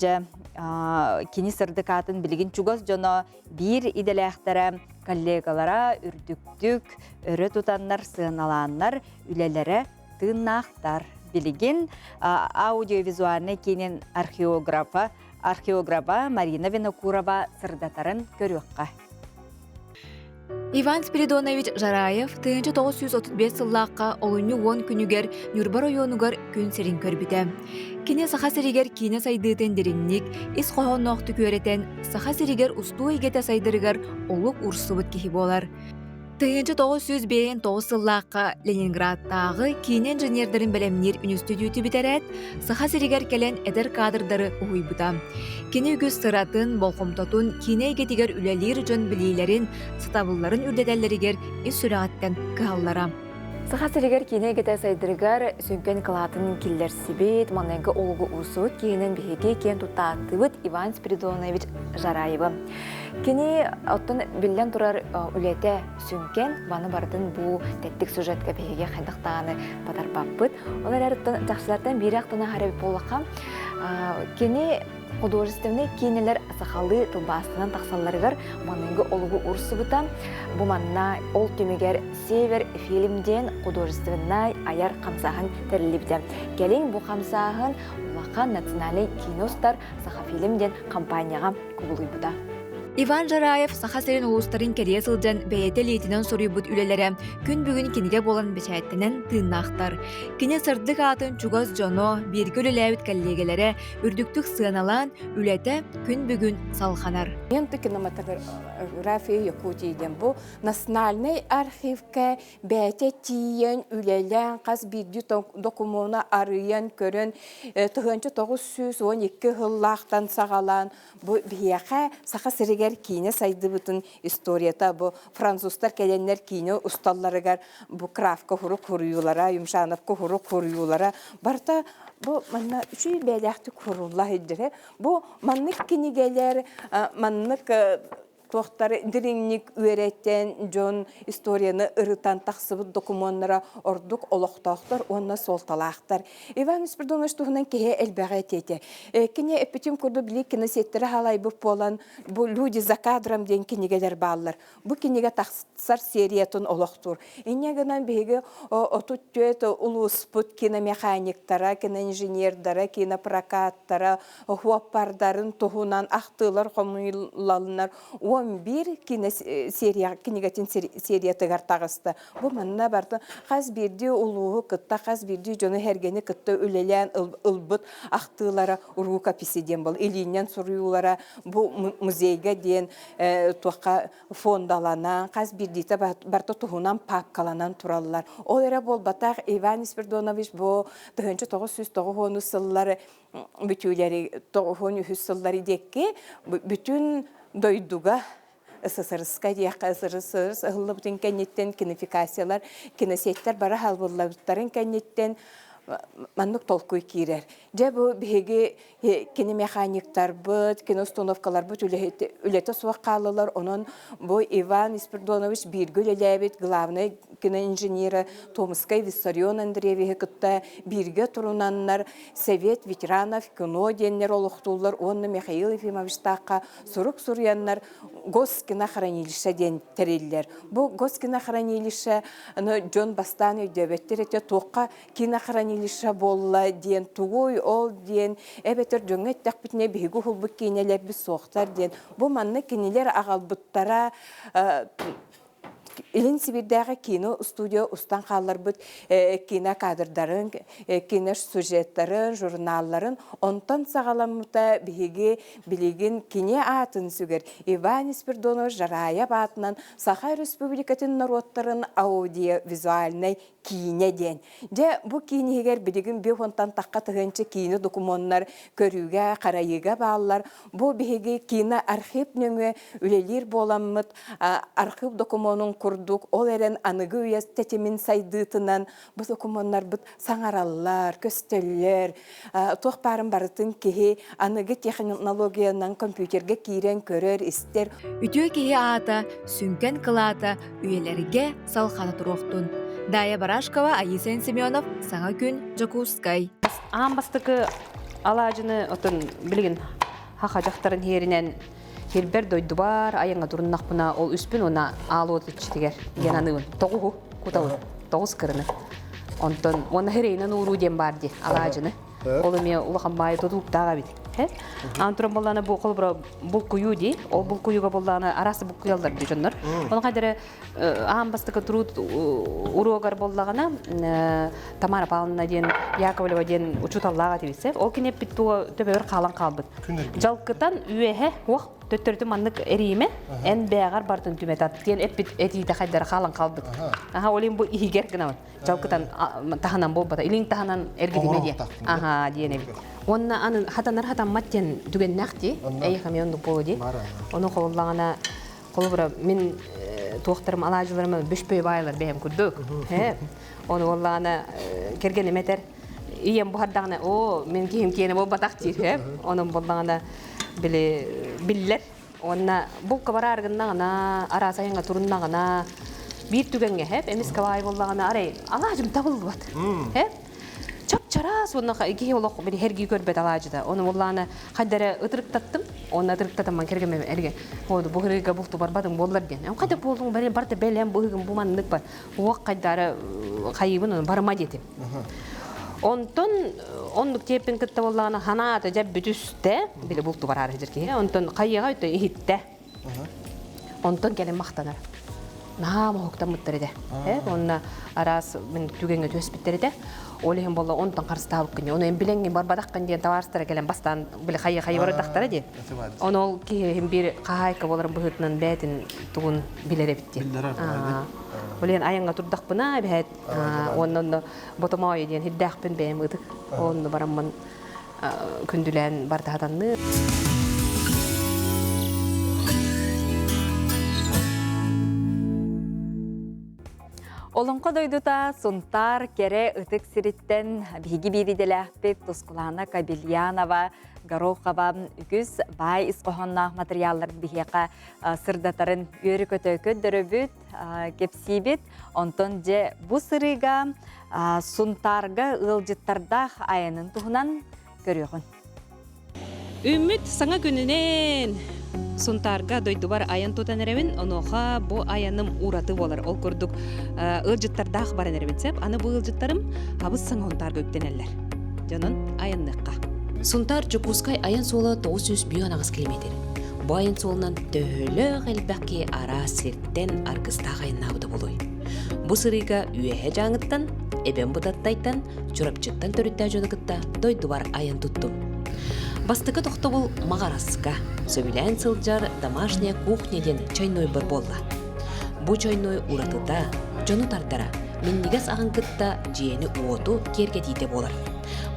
kini sırdık atın bilgin çugoz jono bir idelektere kollegalara ürdüktük, örü tutanlar, sığınalanlar, ülelere tığnaktar bilgin audiovizualne kinin arkeografa Marina Vinokurova sırdatarın görüyorqa. Иван Спиридонович Жараев 1935 сыллаққа олыны 10 күнігер Нюрба районугар күн серин көрбіті. Кене саха серигер кейіне сайдыытын деринник, ис қоғын оқты көретен саха серигер усту егеті сайдырыгар олық урсыбыт кехи болар. 1909 сыллаққа Ленинградтағы кейіне инженердерін білемнер инститюті бітерет, саха серигер келен әдір кадрдары ұйбыта. Кене үгіз сыратын, болқымтатын, кейіне егетігер үлелер жөн білейлерін, сатабылларын үрдедәлерігер ес сүрағаттен кағаллара. Саха серигер кейіне егеті сайдырыгар сүнкен кылатын келлер сибет, маннайғы олғы урсуыт кейінен бігеге кен тұттатыбыт Иван Спиридонович Жараевы. Кені оттан білден тұрар үлеті сүнкен, баны бардың бұл тәттік сюжетке бігеге қайдықтағаны батар баппыт. Олар әріттен жақшылардан бір ақтына харабip болаққа. Кені художественный кейінелер сақалы тылбастынан тақсаларығар маныңғы олығы урсыбыта. Бұл манна ол түмегер Север фильмден художественный аяр қамсағын тәріліпті. Келің бұл қамсағын Улақан национальный киностар сақа фильмден компанияға күбілі Иван Жараев саха серин улустарын кере сылжан бәйеті лейтінен сұрыйбыт үлелері күн бүгін кенеге болан бәшәттінен тыыннақтар. Кене сырдық атын чугаз жоно, біргі үлеләуіт кәллегелері үрдіктік сыналан үлеті күн бүгін салханар. Енді кинематография Якутийден бұл национальный архивке бәйте тиен үлелен қаз бірді докумена арыян көрін 1912 ғыллақтан сағалан бұл бияқа сақа сірігер кейіне сайды бұтын историята бұл француздар кәленлер кейіне ұсталларығар бұл крафка құру құруылара, юмшановка құру құруылара барта бұл манна үші бәләқті құруылла едірі. Бұл маннық кенегелер, маннық тоқтары диринник үйреттен жон историяны ырытан тақсыбыт документара ордук олықтақтар, онна солталақтар. Иван Спиридонович туғынан кеге әлбәғі тете. Кене эппетим күрді білі киносеттері халай бұп болан, бұл люди за кадрам ден кенегелер баллар. Бұл кенеге тақсар сериятын олықтыр. Инегінен беге отут түйет улуспыт киномеханиктара, киноинженердара, кинопрокаттара, хуаппардарын туғынан ақтылар, қомылалынар. 11 кинегатин серия тыгар тағысты. Бұл манна барды қаз берді ұлуғы кытта, қаз берді жоны хергені кытта үлелен ұлбыт ақтылары ұрғы каписеден бұл. Илинен сұруылара бұл музейге ден туаққа фондалана, қаз берді барды тұғынан папкаланан тұралылар. Ол әрі бол батақ Иван Спиридонович бұл 1909 сыллары бүтілері 1900 сыллары декке бүтін дойдуга СССР-ска дияққа СССР ығылы бұтын кәнеттен кинофикациялар, киносеттер бара халбыллабыттарын кәнеттен маннык толкуй кирер. Же бу биһиги кини механиктар быт, кини установкалар быт үлете суак калылар. Онон бу Иван Испирдонович биргүл элебит главный кини инженера Томскай Виссарион Андреевич кытта бирге турунаннар Совет ветеранов кино деннер олуктулар. Онны Михаил Ефимович така сурук сурьяннар госкинохранилище ден териллер. Бу госкинохранилище Джон Бастан өйдөбеттер ете тоққа кинохранилище болла ден тугой ол ден эбетер жөңет тақпитне биһиги хулбук кинелер біз соқтар ден. Бу манны кинелер агалбыттара Илин Сибирдәге кино студия устан қалар бұд кино кадрдарын, кино сюжеттарын, журналларын онтан сағаламыта биһиги билигин кине атын сүгер. Иван Испирдонович жарая батынан Саха Республикатын народтарын аудиовизуальный кине ден. Же бу кинегер билигин бихонтан таққа тыгынчы кино документар көрүүгө, карайыга баалар. Бу биһиги кино архив нөңө үлелер боламмыт, архив документын курдук, ол эрен аныгы үйес тетемин сайдытынан бу документтар бут саңараллар, көстөллөр, тоқ барын барытын кеһи аныгы технологиянан компьютерге кирен көрөр истер. Үтүө кеһи аата, сүнкен кылаата, үйелерге салхана туруктун. Дая Барашкова, Аисен Семенов, Саңа күн, Жокускай. Амбастыкы алажыны отын билген хаха жақтарын херинен хербер дойду бар, айыңа дұрыннақпына ол үспін она алуыды читигер генаныбын. Тоғу кутауы, тоғыз кырыны. Онтон, оны херейнен уру дем барди алажыны. Ол эме улахан байы тодулуп дага бит. Антуран болланы бұл күйу дей, ол бұл күйуға болланы арасы бұл күйалдар дей жоннар. Оны қайдары амбастықы тұруд уруағар боллағана Тамара Павловна ден, Яковлева ден учуталлаға тевесе. Ол кенеп бит бұл төбевер қалан қалбыд. Жалқытан үйеhe оқ төттөрді маннық әрейме, ән бәғар бартын түметат. Кен әппет әтейді қайдары қалан қалбыд. Олен бұл ихигер гынауын. Жалқытан таханан болбада. Илин таханан әргедеме де. Дейіне бит. Онна аны хатанар хатан маттен дүген нақти, әйхам йондық болу де. Оны қолылағана, қолыбыра, мен туақтарым алажыларыма бүшпөй байлар бәйім күрдік. Оны қолылағана керген еметер, ием бұхардағына, мен кейім кейіне бол батақ дейір. Оның болағана білілер. Онна бұл қабара арғыннағына, арасайынға тұрыннағына, бір түгенге, әмес қабай болағана, арай, алажым табылды бат. Чап-чарас, оны ке олық бір hergi көрбет алажыда. Оны олағына қайдары ұтырықтаттым, оны ұтырықтаттым кергеме әрге. Оды бұғырыға бұқты барбадың болар ден. Қайда болдың барды бәлем бұғығын бұманлық бар. Оқ қайдары қайыбын оны барма детім. Онтон, ондық тепін күтті олағына ханаты жәп бүтісті, білі бұқты бар ары жерге. Онтон қайыға өтті ихитті. Онтон кәлім мақтанар. Наама хоқтан мұттыр еді. Онына арас мен түгенге төс біттер еді. Олеген болла онтан қарыстабық күнде. Оны біленген барбадаққан деген таварыстары келен бастан білі қайы барадақтары де. Оны ол кейім бір қағайқа боларын бұғытынан бәтін тұғын білері бітті. Олеген айынға тұрдақ бұна бәт. Оны ботомауы деген хиддақпен бәйім ұдық. Оны барамын күнділән бардағаданны. Олонқо дойдута сунтар кере ытык сириттен биги бириделәхпет Тускулана Кабельянова Горохова үгіз бай исқоғаннақ материаллар бігеқа сырдатарын өрі көтөкөт дөрөбүт кепсибит. Онтон же бұ сырыға сунтарға ылжыттардақ айының тұғынан көріғын. Үміт саңа күнінен Сунтарга дойду бар аян тутан эребин, оноха бу аяным ураты болар. Ол көрдүк ылжыттардах баран эребинсеп, аны бу ылжыттарым абыз саңа онтарга өктенеллер. Жонун аянныкка. Сунтар Жокускай аян солы 900 бүйанағыз километр. Бу аян солынан төлі ғелбәкке ара сирттен аргыстағы аяннабыды болуй. Бу сырыга үйеhe жаңыттан, эбен бұдаттайтан, чурапчыттан төрітті жонығытта дойду бар аян туттум. Бастықы тоқты бұл мағарасыға, сөбілән сылджар домашняя кухнеден чайной бір болла. Бұ чайной уратыда, жону тардара, меннегес ағын кытта жиені уоту кергетейте болар.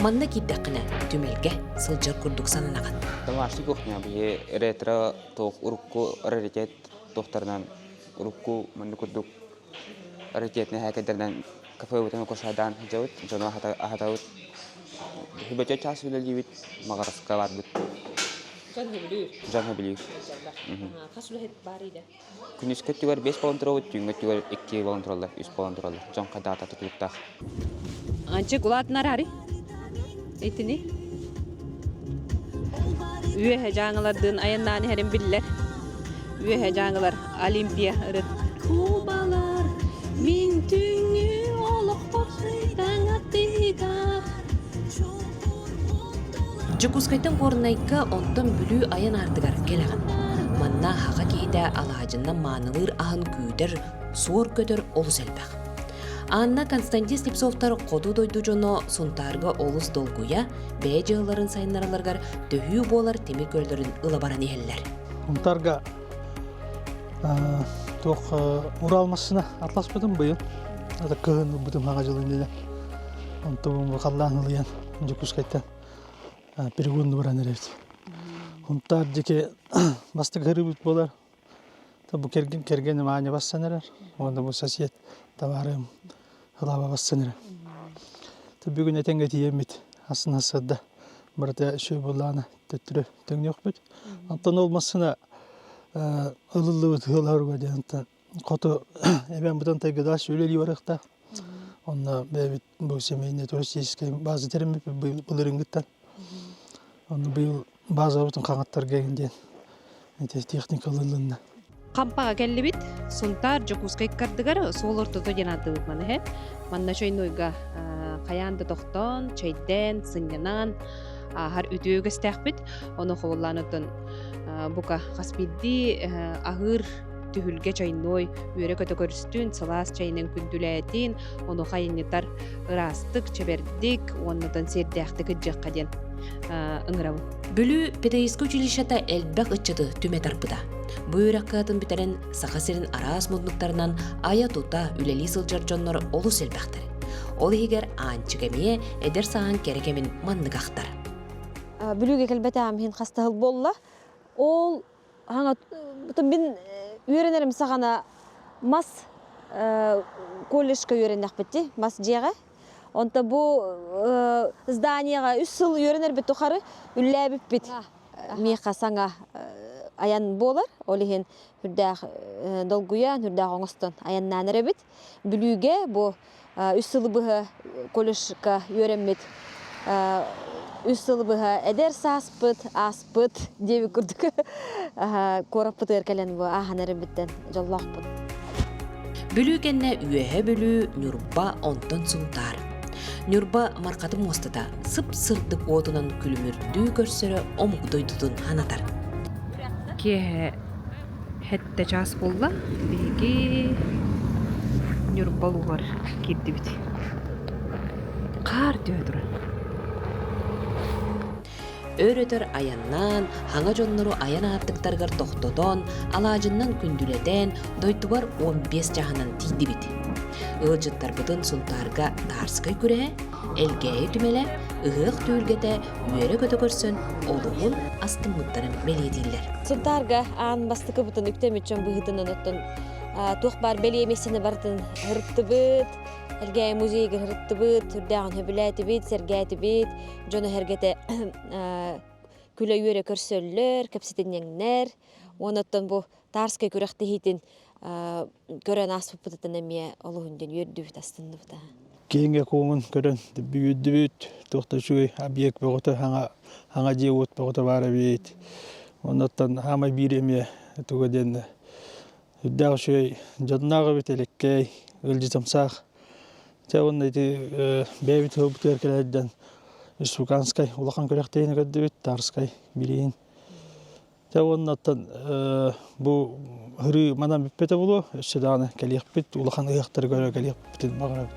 Манна киддақына түмелге сылджар күрдік сананаған. Домашняя кухня бие ретро тоқ урукку раритет тоқтарынан урукку манны күрдік раритетіне хәкедерден кафе утен кошадан жаут жона хатаут хибача час үлелибит магараска барбыт жан хабилүү Касулы хет барида. күнүскө түгөр 5 балон турабыт түнгө түгөр 2 балон туралар 3 балон туралар жон кадата тутуктак Анчы кулатнар ари. Этини. Үйе жаңылардын аяннаны херин биллер. Үйе жаңылар Олимпия ырыт. Кубалар мин түңү олох босуйдан аттыга. Жукускайтан корнайка онтон бүлүү аян артыгар келеген. Манна хаға кейді алажынна манылыр ахын күйдер суор көтөр олус элбек. Анна Константин Слепцовтар коду дойду жоно сунтарга олус долгуя бээ жыыларын сайынараларгар төхүү болар темир көлдөрүн ылабаран иһеллер. Сунтарга тох уралмасына атлас бутум быйыл. Ата кыын бутум хага жылын деле. Онтон каллан ылыян Жукускайтан перегонду баран эрет. Сунтар жеке басты кырыбыт болар. Бу керген маани бассанарар. Онда бу сосед товарым хылаба бассанара. Бүгүн этенге тиемит. Асын асырда барда үшө буланы төттүрө төңнөк бит. Антон олмасына ылылыбыт хыларга дентен кото эбен бутан тайгадаш үлели баракта. Онда бебит бу семейне туристический база терем булырынгыттан. Онда быйыл база бутун каңаттар кегинден. Эте техникалылында. Кампага келлибит, сунтар жокускай кардыгар сол ортото жанатыбыт маны хеп. Манна чойнойга каянды токтон, чайден, сынянан, хар үтөөгөс тәхбит. Оны ховулланытын бука хаспидди агыр түһүлге чайной, үйрө көтө көрүстүн, салас чайнын күндүләтин, оны хайыннытар ырастык, чебердик, оннытын сердәхты кыджакка ден ыңырабы. Бүлүү педагогический училищета элбек ыччыты түме тарпыда. Бу үрәккатын битерен сахасерин араас моднуктарынан ая тута үлели сылжар жоннор олус элбектер. Ол егер анчыгемие эдер саан керекемин манныгактар. Бүлүүгө келбетам хин хастахыл болла. Ол хаңа бин үйренерим сагана мас колледжка үйренек битти, мас жеге. Онта бу зданияга 3 жыл үйренер бит тухары үлләбип бит. Миха саңа аян болар, олихин хүрдәк долгуян, хүрдәк оңостон аяннан эребит. Бүлүүгө бу 3 жыл быһы колледжка үйренмит. 3 жыл быһы эдер саспыт, аспыт деби күрдүк. Кораппыт эркелен бу ахан эребиттен жоллакпыт. Бүлүү кенне үйөһө бүлүү Нюрба онтон сунтар. Нюрба маркаты мостата сып-сырдык отунан күлүмүрдүү көрсөрө омугдойдутун ханатар. Ке хетте час болла, биги Нюрбалугар кирди бит. Кар дөдүр. Өрөтөр аяннан, хаңа жоннору аян аттыктаргар токтодон, алаажыннан күндүледен, дойтубар 15 жаханан тийди бит. Ыылжыттар бытын сунтарга тарскай күрэ, элгейи түмеле, ыгык түүлгете, үйөрө көтө көрсөн, олугун астымыттарын беледилер. Сунтарга аан бастыкы бутын үктемитчен быһытын оноттон тух бар белиемесини бартын хырыттыбыт, элгей музейге хырыттыбыт, түрдагын хөбүләтибит, сергәтибит, жону хергете күлө үйөрө көрсөллөр, кепсетиннеңнер, оноттон бу тарскай күрәхти хитин көрөн аспыппытын эмие олугунден үйөрдүбүт астындыбыта. Кейинге коңун көрөн büyüdübüt, toxtaşuy объект богота хаңа жеот богота бара бит. Оннан хама биреми тугаден үддәшөй жаднага бителеккей ылжы самсак. Чавын эти бебит хөбүтер келеден Республиканскай улахан көрөктейне көдөбүт Тарскай бирин. Чавыннан бу хыры манан биппете болу, өсөданы келиекпит улахан ыяктар көрө келиекпит багара.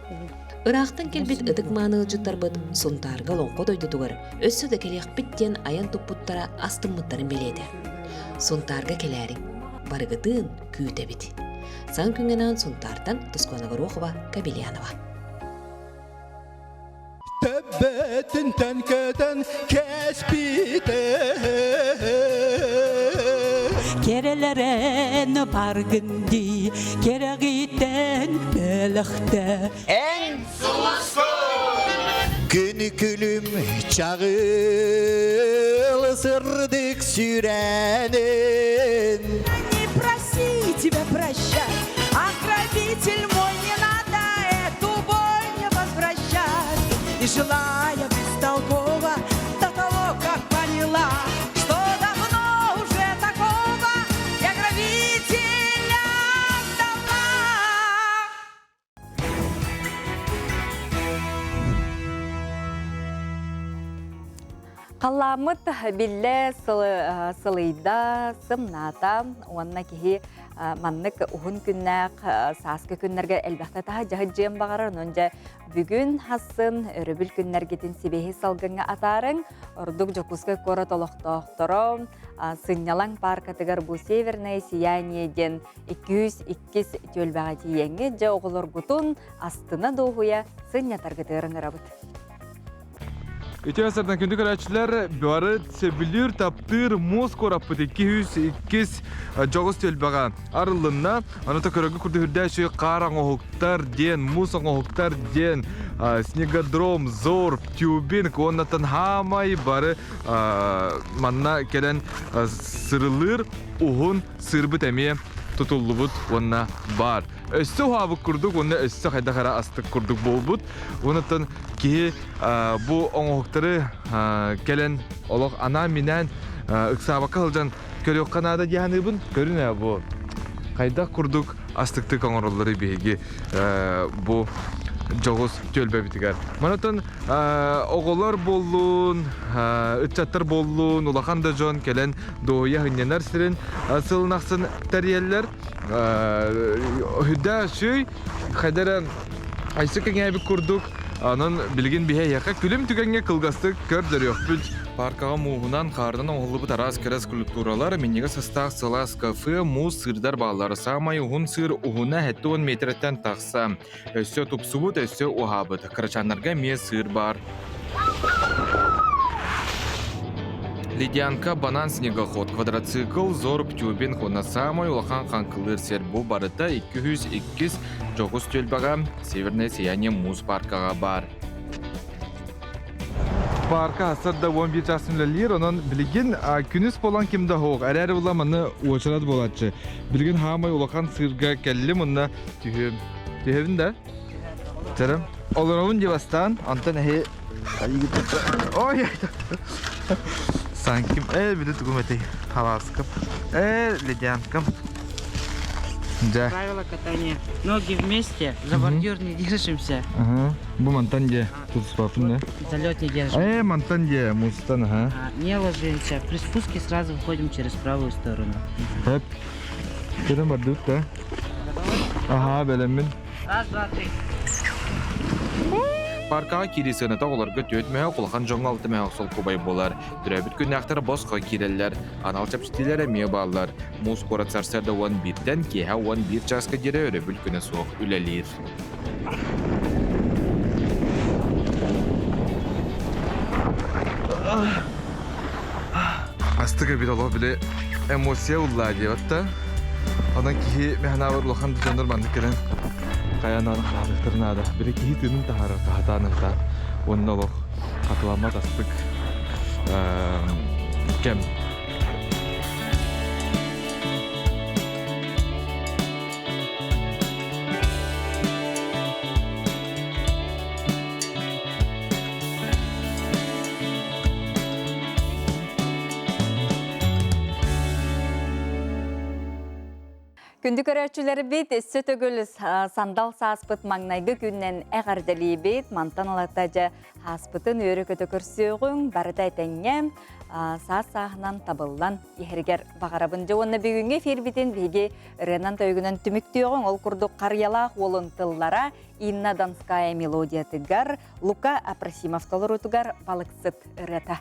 Ырақтан келбет ыдык маанылжыттар быт сунтарга лоңко дойдутугар өссөдө келиекпиттен аян туппуттара астыммыттарын беледи. Сунтарга келәрин барыгытын күүтебит. Сан күнгенан сунтартан Тускона Горохова, Кабелянова. Тәббәтін тәнкәтен кәспиті Kereleren bargındi Keregiten belakta En Günükülüm çağıl ısırdık sürenin Не проси тебя прощать Ограбитель мой, не надо эту боль не возвращать И желая бестолково до того, как поняла Что давно уже такого я грабителя дала Қаламыт билле сылыйда сымната, онна кихи маннык ухун күннәк сааскы күннәргә әлбәттә таһа җаһат җем багарыр, нонҗа бүгүн хасын өрөбүл күннәргетин сибеһи салгынга атарың, ордук жокуска кора толохтохторо, сыннялаң паркатыгар бу северное сияние ден 202 төлбәгә тиеңге жа оголор гутун астына доһуя сыння таргытырың рабыт. Өте асырдан күнді көрәтшілер бары сөбілір таптыр моз кораппыт 202 жоғыз төлбаға арылынна. Анаты көрігі күрді хүрді шөй қаран оғықтар ден, мұз оғықтар ден, снегодром, зорб, тюбинг, оннатын хамай бары манна келен сырылыр уғын сырбыт әме tutulubut onna бар. Өссі хуабық күрдік, онна өссі қайда қара астық күрдік болбут. Онытын ки бұ оңоқтары келен олық ана минен ұқсабаққа қылжан көрек қанада дияныбын. Көріне бұ қайда күрдік астықты қоңырылары бейге бұ жоғыз төлбе бітігер. Манатын оғылар болуын, үтчаттар болуын, улақанда жон келен доя хынненар сірін сылынақсын тәрелер. Хүдда шөй қайдары айсы кәңәбі күрдік. Анын білген бейе яқа күлім түгенге кылғасты көрдір өкпіл. Паркаға муғынан қардың оғылы тарас кәрәс культуралар меннегі сыстақ сылас кафе муз сырдар бағалары самай ұғын сыр ұғына әтті 10 метреттен тақса. Өсі тұпсуыт, өсі ұғабыд. Қырачанларға ме сыр бар. Ледянка, банан, снегоход, квадроцикл, зорб, тюбин, хона самай улахан қанқылыр сер бұл барыта 202 жоғыз төлбаға северное сияние муз паркаға бар. Парка асырда 11 жасымлелер, онын білген күніс болан кемді хоқ, әрәрі ұламаны очырады боладшы. Білген хамай улахан сырға кәлі мұнна түйевін да? Жарым. Олырауын девастан, антан әйе... Ой, Санким, біді түгім әтей, халаскып, ледянкам. Правила катания. Ноги вместе, за бордюр не держимся. Бұл мантан де, тут спапын, да? За лед не держим. Мантан де, мустан, ага. Не ложимся. При спуске сразу выходим через правую сторону. Хэп. Кеден бардық, да? Ага, бәлемін. Раз, два, три. Паркаға киресіні тағыларға төтмәе құлған жоңалты мәе сол көбай болар. Түрәбіт күннәқтір босқа кирелер, анал чапшытилер әме балар. Муз қорацарсарда 11-ден кеға 11 жасқа дере өрі бүл күні соқ үләлер. Астыға бет олығы біле эмоция ұлла дейбатта. Одан кейі мәхна бар ұлақан дүжандар банды келен. Каянаны қағықтырнады. Бірі кейі түнін тағары қағытанықта. Оның олық қатылама тастық кәм. Күнді көрәтшілері бет, сөт өгіл сандал сааспыт маңнайғы күннен әғардалі бет, мантан алаттажа аспытын өрі көті көрсеуғын, барыда әтәңе саас-сағынан табылан ехергер бағарабын. Жоғынны бүгінге фербитен беге Ренан тойгінен түміктеуғын, ол күрді қариялақ олын тыллара Инна Донская мелодия тыгар, Лука Апрасимов толыру тыгар балықсыт ұрета.